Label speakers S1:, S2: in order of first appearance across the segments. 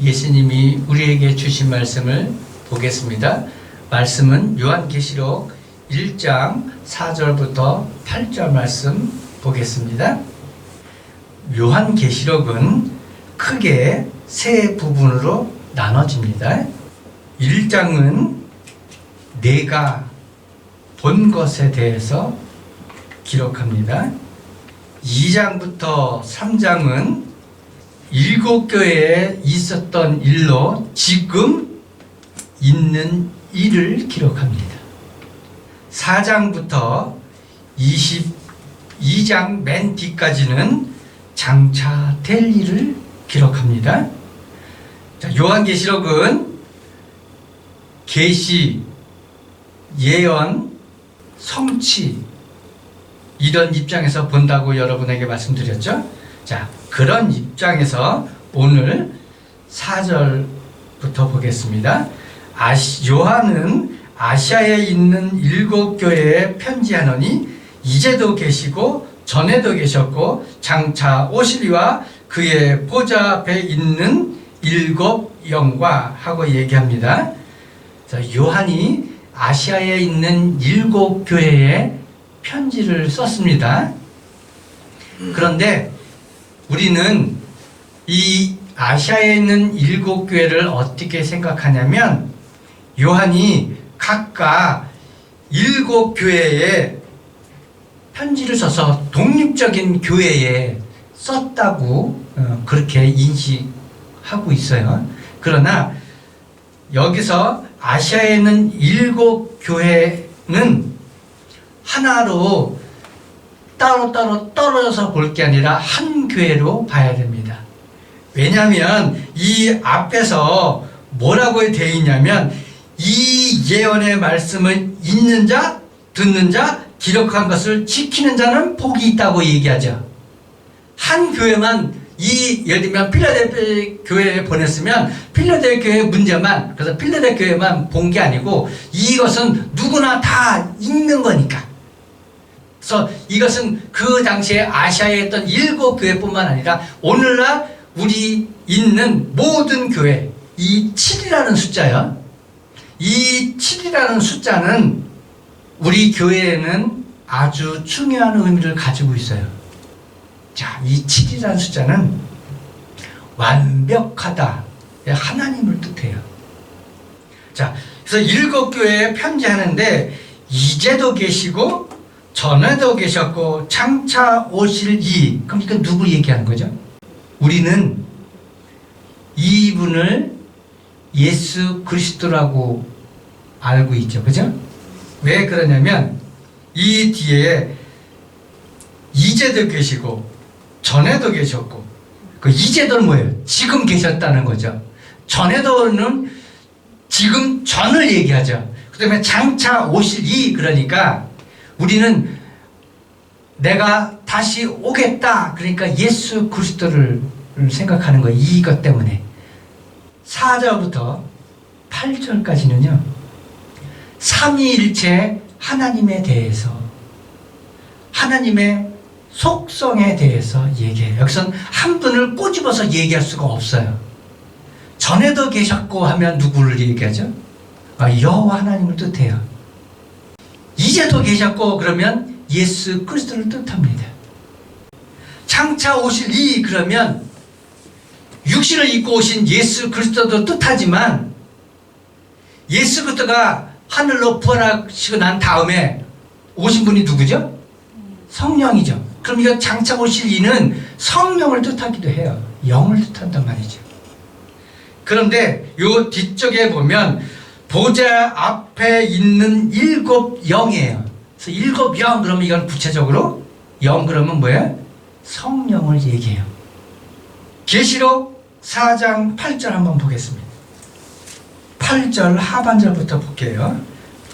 S1: 예수님이 우리에게 주신 말씀을 보겠습니다. 말씀은 요한계시록 1장 4절부터 8절 말씀 보겠습니다. 요한계시록은 크게 세 부분으로 나눠집니다. 1장은 내가 본 것에 대해서 기록합니다. 2장부터 3장은 7교회에 있었던 일로 지금 있는 일을 기록합니다. 4장부터 22장 맨 뒤까지는 장차 될 일을 기록합니다. 요한계시록은 계시, 예언, 성취 이런 입장에서 본다고 여러분에게 말씀드렸죠. 자, 그런 입장에서 오늘 4절부터 보겠습니다. 요한은 아시아에 있는 7교회에 편지하노니 이제도 계시고 전에도 계셨고 장차 오시리와 그의 보좌 앞에 있는 7 영과 하고 얘기합니다. 자, 요한이 아시아에 있는 7교회에 편지를 썼습니다. 그런데 우리는 이 아시아에 있는 7교회를 어떻게 생각하냐면 요한이 각각 7교회에 편지를 써서 독립적인 교회에 썼다고 그렇게 인식하고 있어요. 그러나 여기서 아시아에 있는 7교회는 하나로 따로따로 떨어져서 볼 게 아니라 한 교회로 봐야 됩니다. 왜냐하면 이 앞에서 뭐라고 되어 있냐면 이 예언의 말씀을 읽는 자, 듣는 자, 기록한 것을 지키는 자는 복이 있다고 얘기하죠. 한 교회만 예를 들면 필라델피아 교회에 보냈으면 필라델피아 교회 문제만, 그래서 필라델피아 교회만 본 게 아니고 이것은 누구나 다 읽는 거니까. 그래서 이것은 그 당시에 아시아에 있던 7교회뿐만 아니라 오늘날 우리 있는 모든 교회, 이 7이라는 숫자요. 이 7이라는 숫자는 우리 교회에는 아주 중요한 의미를 가지고 있어요. 자, 이 7이라는 숫자는 완벽하다, 하나님을 뜻해요. 자, 그래서 7교회에 편지하는데 이제도 계시고 전에도 계셨고 장차 오실 이, 그럼 이건 누구 얘기하는 거죠? 우리는 이분을 예수 그리스도라고 알고 있죠. 그죠? 왜 그러냐면 이 뒤에 이제도 계시고 전에도 계셨고, 그 이제도는 뭐예요? 지금 계셨다는 거죠. 전에도는 지금 전을 얘기하죠. 그 다음에 장차 오실 이, 그러니까 우리는 내가 다시 오겠다, 그러니까 예수 그리스도를 생각하는 거예요. 이것 때문에. 4절부터 8절까지는요 삼위일체 하나님에 대해서, 하나님의 속성에 대해서 얘기해요. 여기서는 한 분을 꼬집어서 얘기할 수가 없어요. 전에도 계셨고 하면 누구를 얘기하죠? 여호와 하나님을 뜻해요. 이제도 계셨고 그러면 예수 그리스도를 뜻합니다. 장차 오실 이, 그러면 육신을 입고 오신 예수 그리스도도 뜻하지만 예수 그리스도가 하늘로 부활하시고 난 다음에 오신 분이 누구죠? 성령이죠. 그럼 이거 장차 오실 이는 성령을 뜻하기도 해요. 영을 뜻한단 말이죠. 그런데 요 뒤쪽에 보면 보좌 앞에 있는 7 영이에요. 그래서 7 영, 그러면 이건 구체적으로 영 그러면 뭐예요? 성령을 얘기해요. 계시록 4장 8절 한번 보겠습니다. 8절 하반절부터 볼게요.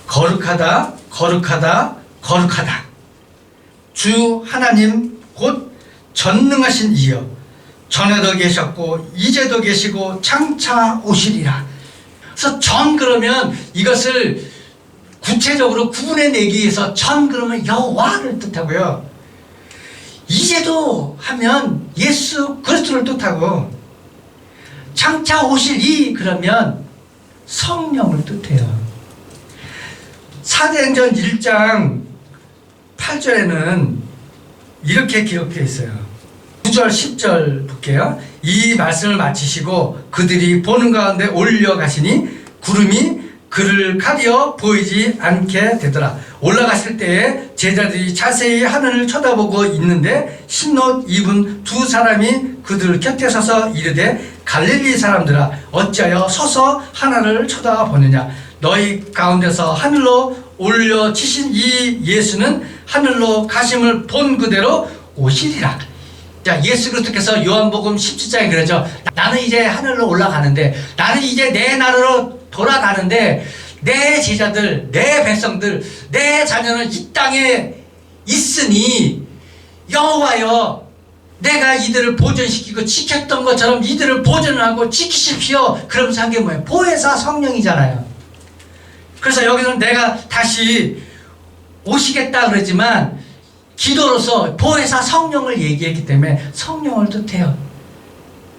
S1: 거룩하다, 거룩하다, 거룩하다. 주 하나님 곧 전능하신 이여, 전에도 계셨고 이제도 계시고 장차 오시리라. 그래서 전 그러면 이것을 구체적으로 구분해내기 위해서 전 그러면 여호와를 뜻하고요. 이제도 하면 예수 그리스도를 뜻하고 장차 오실 이 그러면 성령을 뜻해요. 사도행전 1장 8절에는 이렇게 기록되어 있어요. 9절 10절 볼게요. 이 말씀을 마치시고 그들이 보는 가운데 올려가시니 구름이 그를 가려 보이지 않게 되더라. 올라갔을 때에 제자들이 자세히 하늘을 쳐다보고 있는데 흰옷 입은 두 사람이 그들 곁에 서서 이르되 갈릴리 사람들아 어찌하여 서서 하늘을 쳐다보느냐. 너희 가운데서 하늘로 올려치신 이 예수는 하늘로 가심을 본 그대로 오시리라. 자, 예수 그리스도께서 요한복음 17장에 그러죠. 나는 이제 하늘로 올라가는데, 나는 이제 내 나라로 돌아가는데 내 제자들, 내 백성들, 내 자녀는 이 땅에 있으니 여호와여 내가 이들을 보존시키고 지켰던 것처럼 이들을 보존하고 지키십시오. 그러면서 한 게 뭐예요? 보혜사 성령이잖아요. 그래서 여기서는 내가 다시 오시겠다 그러지만 기도로서 보혜사 성령을 얘기했기 때문에 성령을 뜻해요.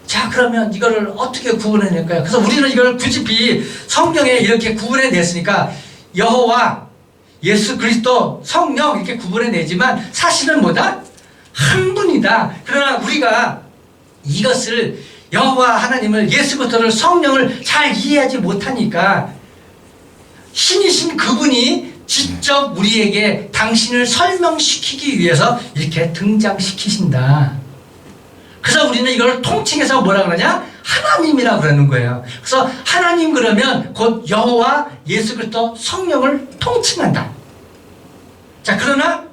S1: 자, 그러면 이거를 어떻게 구분해낼까요? 그래서 우리는 이걸 굳이 성경에 이렇게 구분해냈으니까 여호와, 예수 그리스도, 성령 이렇게 구분해내지만 사실은 뭐다? 한 분이다. 그러나 우리가 이것을 여호와 하나님을, 예수 그리스도를, 성령을 잘 이해하지 못하니까 신이신 그분이 직접 우리에게 당신을 설명시키기 위해서 이렇게 등장시키신다. 그래서 우리는 이걸 통칭해서 뭐라 그러냐? 하나님이라 그러는 거예요. 그래서 하나님 그러면 곧 여호와, 예수 그리스도, 성령을 통칭한다. 자, 그러나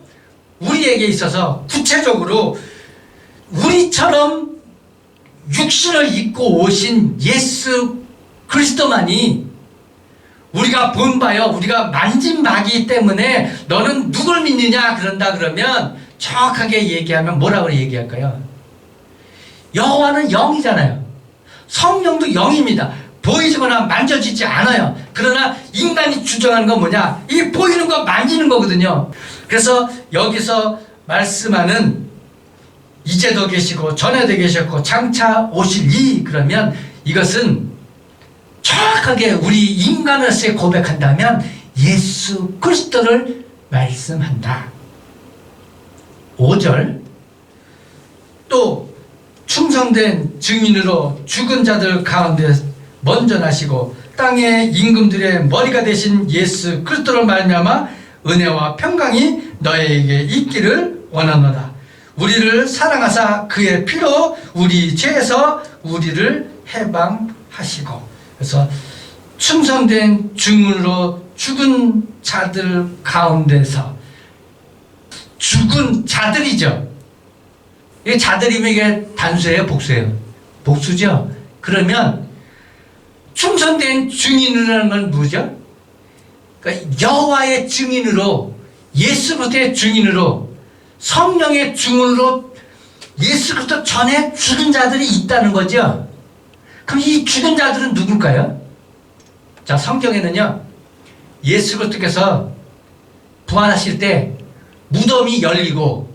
S1: 우리에게 있어서 구체적으로 우리처럼 육신을 입고 오신 예수 그리스도만이 우리가 본 바요, 우리가 만진 바기 때문에 너는 누굴 믿느냐 그런다 그러면 정확하게 얘기하면 뭐라고 얘기할까요? 여호와는 영이잖아요. 성령도 영입니다. 보이지거나 만져지지 않아요. 그러나 인간이 주장하는 건 뭐냐? 이 보이는 거 만지는 거거든요. 그래서 여기서 말씀하는 이제도 계시고 전에도 계셨고 장차 오실 이 그러면 이것은 정확하게 우리 인간으로서의 고백한다면 예수 그리스도를 말씀한다. 5절 또 충성된 증인으로 죽은 자들 가운데 먼저 나시고 땅의 임금들의 머리가 되신 예수 그리스도로 말미암아 은혜와 평강이 너에게 있기를 원하노라. 우리를 사랑하사 그의 피로 우리 죄에서 우리를 해방하시고. 그래서 충성된 증인으로 죽은 자들 가운데서, 죽은 자들이죠. 이게 자들이면 이게 단수예요, 복수예요? 복수죠. 그러면 충성된 증인이라는 건 뭐죠? 그러니까 여호와의 증인으로, 예수 그리스도의 증인으로, 성령의 증인으로 예수 그리스도 전에 죽은 자들이 있다는 거죠. 그럼 이 죽은 자들은 누굴까요? 자, 성경에는요, 예수 그리스도께서 부활하실 때 무덤이 열리고,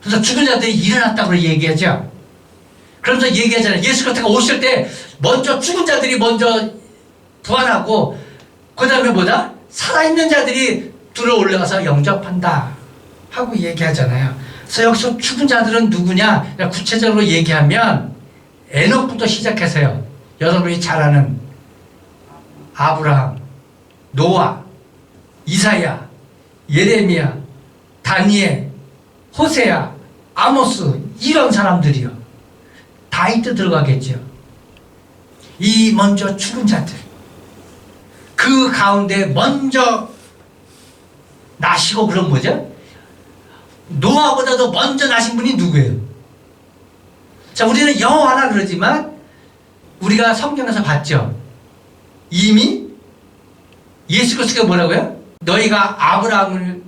S1: 그래서 죽은 자들이 일어났다고 얘기하죠. 그러면서 얘기하잖아요. 예수 그리스도가 오실 때 먼저 죽은 자들이 먼저 부활하고, 그 다음에 뭐다? 살아있는 자들이 들어 올라가서 영접한다 하고 얘기하잖아요. 그래서 여기서 죽은 자들은 누구냐? 구체적으로 얘기하면 에녹부터 시작해서요, 여러분이 잘 아는 아브라함, 노아, 이사야, 예레미야, 다니엘, 호세야, 아모스, 이런 사람들이요. 다윗도 들어가겠죠. 이 먼저 죽은 자들, 그 가운데 먼저 나시고, 그런 뭐죠? 노아보다도 먼저 나신 분이 누구예요? 자, 우리는 여호와라 그러지만 우리가 성경에서 봤죠. 이미 예수 그리스도가 뭐라고요? 너희가 아브라함을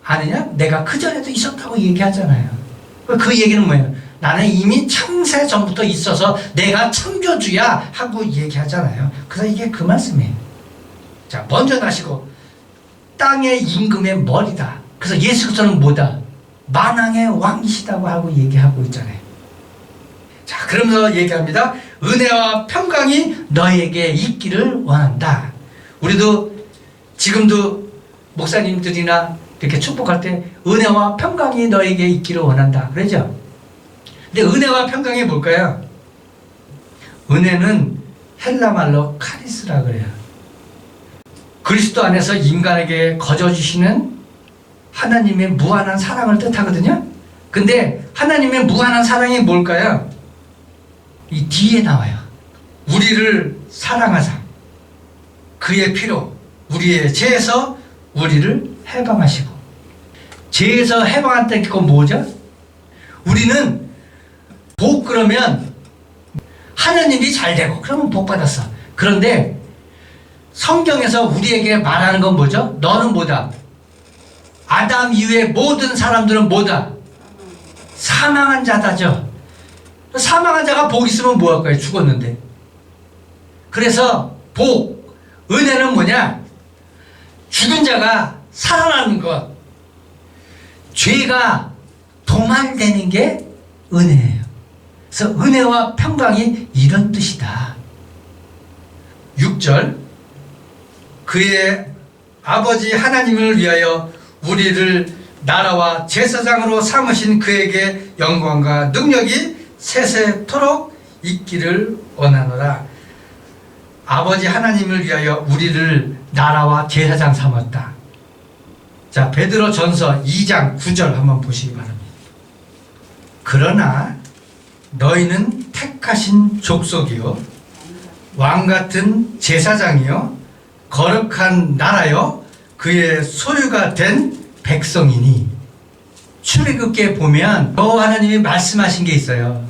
S1: 아느냐? 내가 그전에도 있었다고 얘기하잖아요. 그 얘기는 뭐예요? 나는 이미 창세 전부터 있어서 내가 창조주야 하고 얘기하잖아요. 그래서 이게 그 말씀이에요. 자, 먼저 나시고 땅의 임금의 머리다. 그래서 예수 그리스도는 뭐다? 만왕의 왕이시다고 하고 얘기하고 있잖아요. 자, 그러면서 얘기합니다. 은혜와 평강이 너에게 있기를 원한다. 우리도 지금도 목사님들이나 이렇게 축복할 때 은혜와 평강이 너에게 있기를 원한다. 그러죠? 근데 은혜와 평강이 뭘까요? 은혜는 헬라 말로 카리스라 그래요. 그리스도 안에서 인간에게 거저주시는 하나님의 무한한 사랑을 뜻하거든요. 근데 하나님의 무한한 사랑이 뭘까요? 이 뒤에 나와요. 우리를 사랑하사 그의 피로 우리의 죄에서 우리를 해방하시고, 죄에서 해방한다는 건 뭐죠? 우리는 복 그러면 하나님이 잘 되고 그러면 복 받았어. 그런데 성경에서 우리에게 말하는 건 뭐죠? 너는 뭐다? 아담 이후의 모든 사람들은 뭐다? 사망한 자다죠. 사망한 자가 복 있으면 뭐 할까요? 죽었는데. 그래서 복, 은혜는 뭐냐? 죽은 자가 살아나는 것. 죄가 도말되는 게 은혜예요. 그래서 은혜와 평강이 이런 뜻이다. 6절, 그의 아버지 하나님을 위하여 우리를 나라와 제사장으로 삼으신 그에게 영광과 능력이 세세토록 있기를 원하노라. 아버지 하나님을 위하여 우리를 나라와 제사장 삼았다. 자, 베드로 전서 2장 9절 한번 보시기 바랍니다. 그러나 너희는 택하신 족속이요 왕같은 제사장이요 거룩한 나라요 그의 소유가 된 백성이니. 출애굽기에 보면 여호와 하나님이 말씀하신 게 있어요.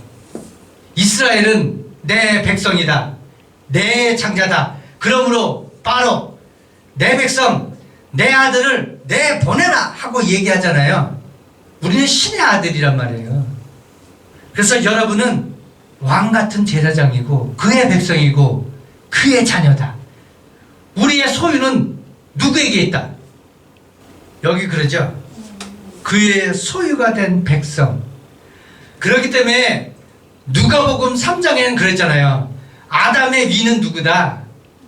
S1: 이스라엘은 내 백성이다, 내 장자다. 그러므로 바로 내 백성, 내 아들을 내 보내라 하고 얘기하잖아요. 우리는 신의 아들이란 말이에요. 그래서 여러분은 왕같은 제사장이고 그의 백성이고 그의 자녀다. 우리의 소유는 누구에게 있다? 여기 그러죠. 그의 소유가 된 백성. 그렇기 때문에 누가복음 3장에는 그랬잖아요. 아담의 위는 누구다?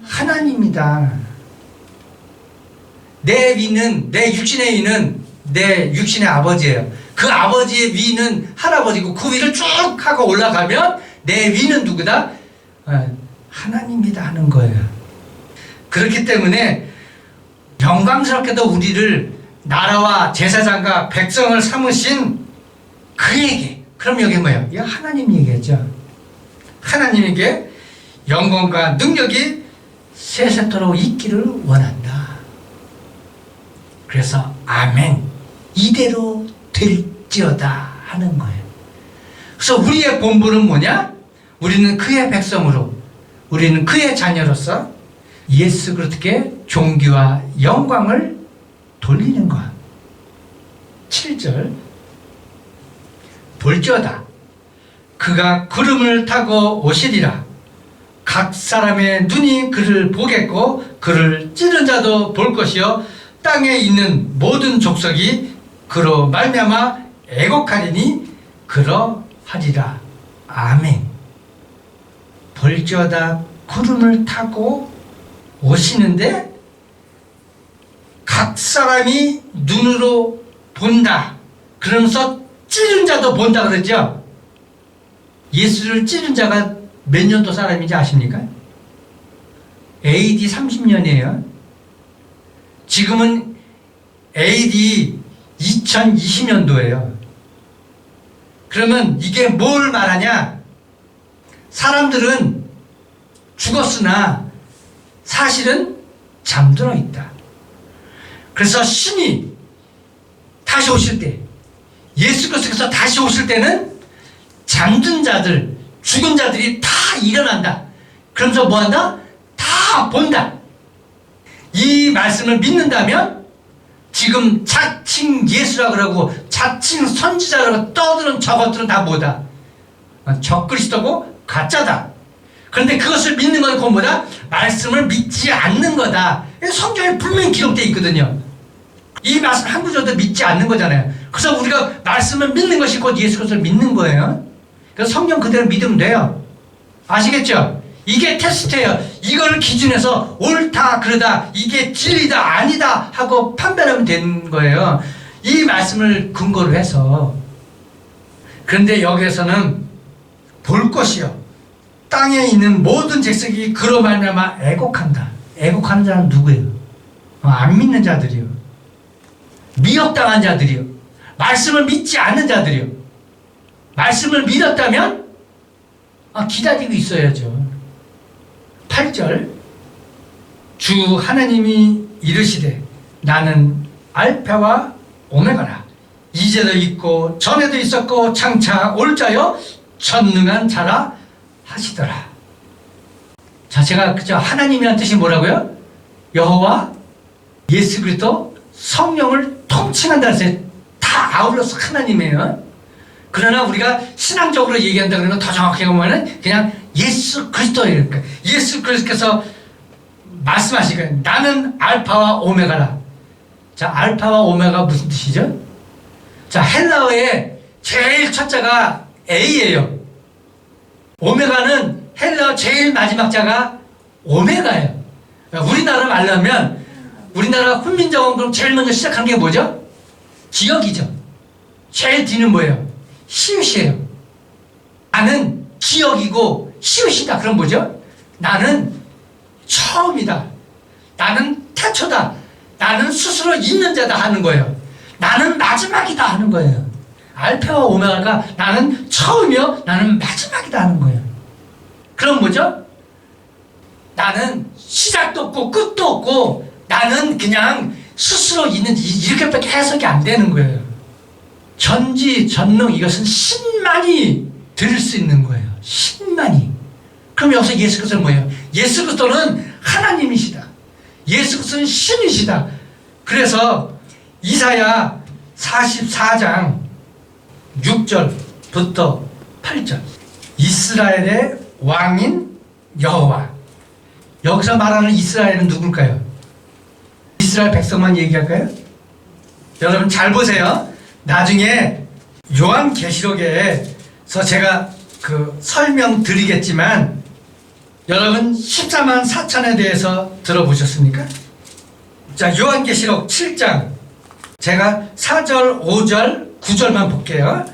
S1: 하나님이다. 내 위는, 내 육신의 위는 내 육신의 아버지예요. 그 아버지의 위는 할아버지고 그 위를 쭉 하고 올라가면 내 위는 누구다? 하나님이다 하는 거예요. 그렇기 때문에 영광스럽게도 우리를 나라와 제사장과 백성을 삼으신 그에게, 그럼 여기 뭐예요? 이게 하나님 얘기했죠. 하나님에게 영광과 능력이 세세토록 있기를 원한다. 그래서 아멘, 이대로 될지어다 하는 거예요. 그래서 우리의 본분은 뭐냐? 우리는 그의 백성으로, 우리는 그의 자녀로서 예수 그리스도께 존귀와 영광을 돌리는 것. 7절, 볼지어다 그가 구름을 타고 오시리라. 각 사람의 눈이 그를 보겠고 그를 찌른 자도 볼 것이요 땅에 있는 모든 족속이 그로 말미암아 애곡하리니 그러하리라. 아멘. 볼지어다 구름을 타고 오시는데 각 사람이 눈으로 본다. 그러면서 찌른 자도 본다 그러죠. 예수를 찌른 자가 몇 년도 사람인지 아십니까? AD 30년이에요. 지금은 AD 2020년도예요. 그러면 이게 뭘 말하냐? 사람들은 죽었으나 사실은 잠들어 있다. 그래서 신이 다시 오실 때, 예수 그리스도께서 다시 오실 때는 잠든 자들, 죽은 자들이 다 일어난다. 그러면서 뭐한다? 다 본다. 이 말씀을 믿는다면 지금 자칭 예수라 그러고 자칭 선지자라고 떠드는 저것들은 다 뭐다? 적그리스도고 가짜다. 그런데 그것을 믿는 건 그건 뭐다? 말씀을 믿지 않는 거다. 성경에 분명히 기록되어 있거든요. 이 말씀 한 구절도 믿지 않는 거잖아요. 그래서 우리가 말씀을 믿는 것이 곧 예수 그리스도를 믿는 거예요. 그래서 성경 그대로 믿으면 돼요. 아시겠죠? 이게 테스트예요. 이걸 기준해서 옳다 그러다 이게 진리다 아니다 하고 판별하면 되는 거예요. 이 말씀을 근거로 해서. 그런데 여기에서는 볼 것이요 땅에 있는 모든 잭석이 그로 말미암아 애곡한다. 애곡하는 자는 누구예요? 안 믿는 자들이요. 미혹당한 자들이요. 말씀을 믿지 않는 자들이요. 말씀을 믿었다면 기다리고 있어야죠. 8절 주 하나님이 이르시되 나는 알파와 오메가라. 이제도 있고 전에도 있었고 장차 올 자요 전능한 자라 하시더라. 자, 제가 그저 하나님이란 뜻이 뭐라고요? 여호와, 예수 그리스도, 성령을 통칭한다 했어요. 다 아울러서 하나님이에요. 그러나 우리가 신앙적으로 얘기한다 그러면 더 정확하게 보면은 그냥 예수 그리스도 이럴까. 예수 그리스도께서 말씀하시거든요. 나는 알파와 오메가라. 자, 알파와 오메가 무슨 뜻이죠? 자, 헬라어의 제일 첫 자가 A예요. 오메가는 헬라어 제일 마지막 자가 오메가예요. 우리나라 말로 하면 우리나라 훈민정음 그럼 제일 먼저 시작한 게 뭐죠? 기억이죠. 제일 뒤는 뭐예요? 시읒이에요. 나는 기억이고 시읒이다. 그럼 뭐죠? 나는 처음이다. 나는 태초다. 나는 스스로 있는 자다 하는 거예요. 나는 마지막이다 하는 거예요. 알파와 오메가가 나는 처음이요 나는 마지막이다 하는 거예요. 그럼 뭐죠? 나는 시작도 없고 끝도 없고 나는 그냥 스스로 있는 이렇게밖에 해석이 안 되는 거예요. 전지전능 이것은 신만이 들을 수 있는 거예요. 신만이. 그럼 여기서 예수 그리스도는 뭐예요? 예수 그리스도는 하나님이시다. 예수 그리스도는 신이시다. 그래서 이사야 44장 6절부터 8절 이스라엘의 왕인 여호와. 여기서 말하는 이스라엘은 누굴까요? 이스라엘 백성만 얘기할까요? 여러분 잘 보세요. 나중에 요한계시록에서 제가 설명드리겠지만 여러분 14만 4천에 대해서 들어보셨습니까? 자, 요한계시록 7장 제가 4절, 5절, 9절만 볼게요.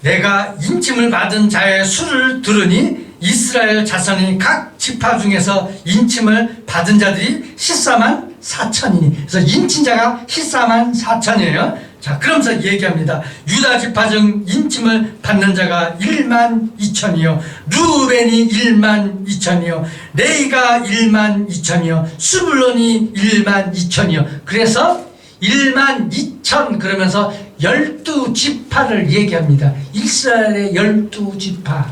S1: 내가 인침을 받은 자의 수를 들으니 이스라엘 자손이 각 지파 중에서 인침을 받은 자들이 14만 4천이니. 그래서 인친자가 14만 4천이에요. 자, 그러면서 얘기합니다. 유다 지파 중 인침을 받는 자가 1만 2천이요 루벤이 1만 2천이요 레이가 1만 2천이요 스불론이 1만 2천이요 그래서 1만 2천 그러면서 12지파를 얘기합니다. 이스라엘의 12지파.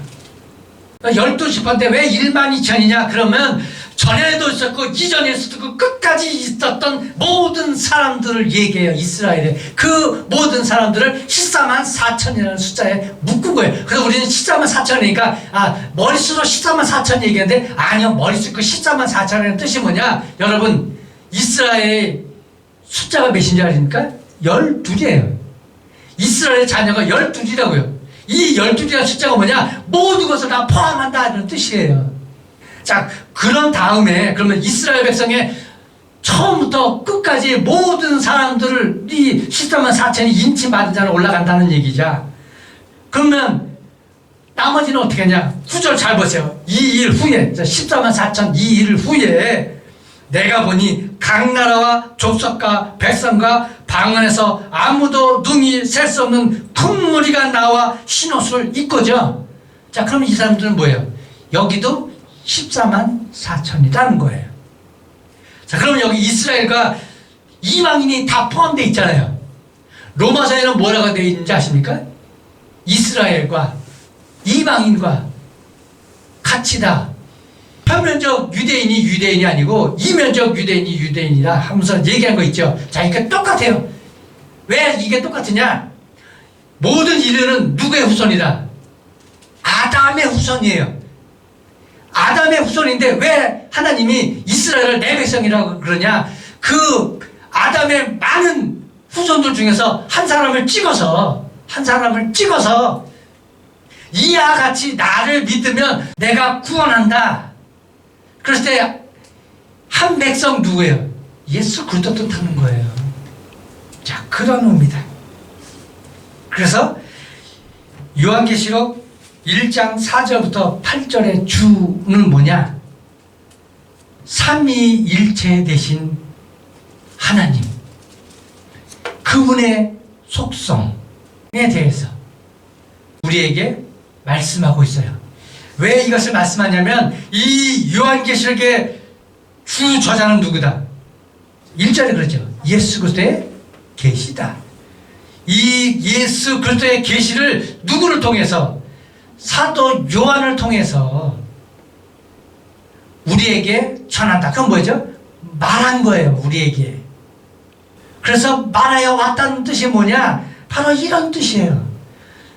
S1: 12지파인데 왜 1만 2천이냐? 그러면 전에도 있었고 이전에도 있었고 끝까지 있었던 모든 사람들을 얘기해요. 이스라엘에. 그 모든 사람들을 14만 4천이라는 숫자에 묶은 거예요. 그래서 우리는 14만 4천이니까 머릿수로 14만 4천 얘기하는데 아니요. 머릿수 그 14만 4천이라는 뜻이 뭐냐? 여러분 이스라엘 숫자가 몇인지 아십니까? 12이에요. 이스라엘의 자녀가 12이라고요. 이 12이라는 숫자가 뭐냐? 모든 것을 다 포함한다는 뜻이에요. 자, 그런 다음에 그러면 이스라엘 백성의 처음부터 끝까지 모든 사람들을 이 14만 4천이 인침받은 자로 올라간다는 얘기죠. 그러면 나머지는 어떻게 하냐? 9절 잘 보세요. 2일 후에 14만 4천 2일 후에 내가 보니 각 나라와 족속과 백성과 방언에서 아무도 능히 셀 수 없는 큰 무리가 나와 흰옷을 입고죠. 자, 그럼 이 사람들은 뭐예요? 여기도 14만 4천이라는 거예요. 자, 그러면 여기 이스라엘과 이방인이 다 포함되어 있잖아요. 로마서에는 뭐라고 되어 있는지 아십니까? 이스라엘과 이방인과 같이 다 표면적 유대인이 유대인이 아니고 이면적 유대인이 유대인이라 하면서 얘기한 거 있죠. 자, 이게 똑같아요. 왜 이게 똑같으냐? 모든 인류는 누구의 후손이다? 아담의 후손이에요. 아담의 후손인데 왜 하나님이 이스라엘을 내 백성이라고 그러냐? 그 아담의 많은 후손들 중에서 한 사람을 찍어서 이와 같이 나를 믿으면 내가 구원한다. 그랬을 때 한 백성 누구예요? 예수 그리스도 뜻하는 거예요. 자, 그런 의미다. 그래서 요한계시록 1장 4절부터 8절의 주는 뭐냐? 삼위일체 되신 하나님, 그분의 속성에 대해서 우리에게 말씀하고 있어요. 왜 이것을 말씀하냐면 이 요한계시록의 주 저자는 누구다? 1절에 그러죠. 예수 그리스도의 계시다. 이 예수 그리스도의 계시를 누구를 통해서? 사도 요한을 통해서 우리에게 전한다. 그건 뭐죠? 말한 거예요, 우리에게. 그래서 말하여 왔다는 뜻이 뭐냐? 바로 이런 뜻이에요.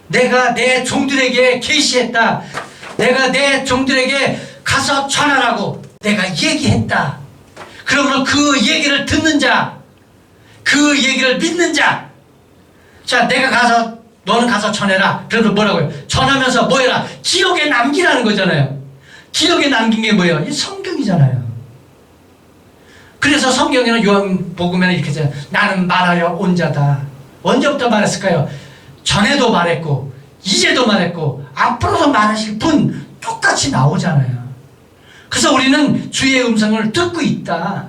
S1: 내가 내 종들에게 계시했다. 내가 내 종들에게 가서 전하라고 내가 얘기했다. 그러므로 그 얘기를 듣는 자, 그 얘기를 믿는 자, 자, 내가 가서 너는 가서 전해라. 그래도 뭐라고요? 전하면서 뭐 해라? 기억에 남기라는 거잖아요. 기억에 남긴 게 뭐예요? 이 성경이잖아요. 그래서 성경에는 요한복음에는 이렇게 하잖아요. 나는 말하여 온 자다. 언제부터 말했을까요? 전에도 말했고 이제도 말했고 앞으로도 말하실 분 똑같이 나오잖아요. 그래서 우리는 주의 음성을 듣고 있다.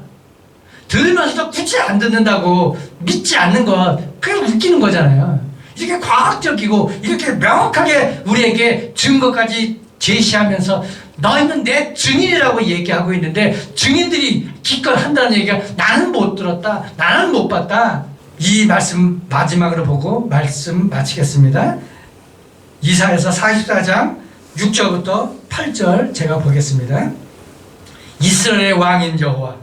S1: 들으면서도 굳이 안 듣는다고 믿지 않는 것, 그게 웃기는 거잖아요. 이렇게 과학적이고 이렇게 명확하게 우리에게 증거까지 제시하면서 너희는 내 증인이라고 얘기하고 있는데 증인들이 기껏 한다는 얘기가 나는 못 들었다, 나는 못 봤다. 이 말씀 마지막으로 보고 말씀 마치겠습니다. 이사야서 44장 6절부터 8절 제가 보겠습니다. 이스라엘의 왕인 여호와,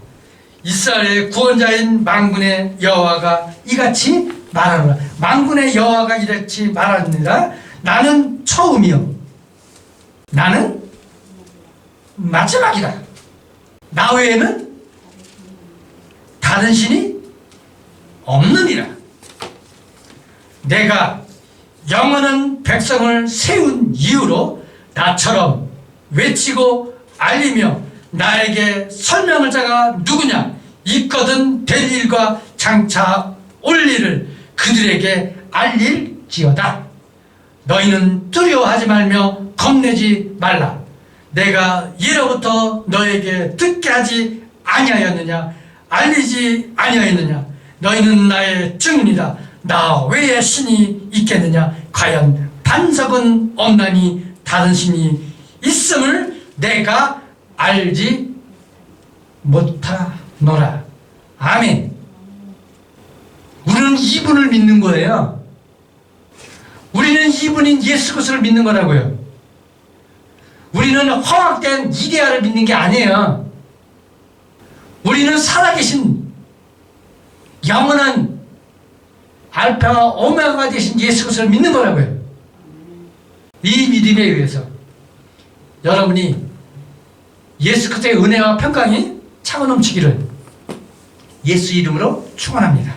S1: 이스라엘의 구원자인 만군의 여호와가 이같이 말하노라. 만군의 여호와가 이같이 말하느니라. 나는 처음이요, 나는 마지막이다. 나 외에는 다른 신이 없느니라. 내가 영원한 백성을 세운 이유로 나처럼 외치고 알리며 나에게 설명할 자가 누구냐? 있거든 될 일과 장차 올 일을 그들에게 알릴지어다. 너희는 두려워하지 말며 겁내지 말라. 내가 예로부터 너에게 듣게 하지 아니하였느냐? 알리지 아니하였느냐? 너희는 나의 증인이다. 나 외에 신이 있겠느냐? 과연 반석은 없나니 다른 신이 있음을 내가 알지 못하노라. 아멘. 우리는 이분을 믿는 거예요. 우리는 이분인 예수 그리스도를 믿는 거라고요. 우리는 허락된 이데아를 믿는 게 아니에요. 우리는 살아계신 영원한 알파와 오메가가 되신 예수 그리스도를 믿는 거라고요. 이 믿음에 의해서 여러분이 예수 그리스도의 은혜와 평강이 차고 넘치기를 예수 이름으로 축원합니다.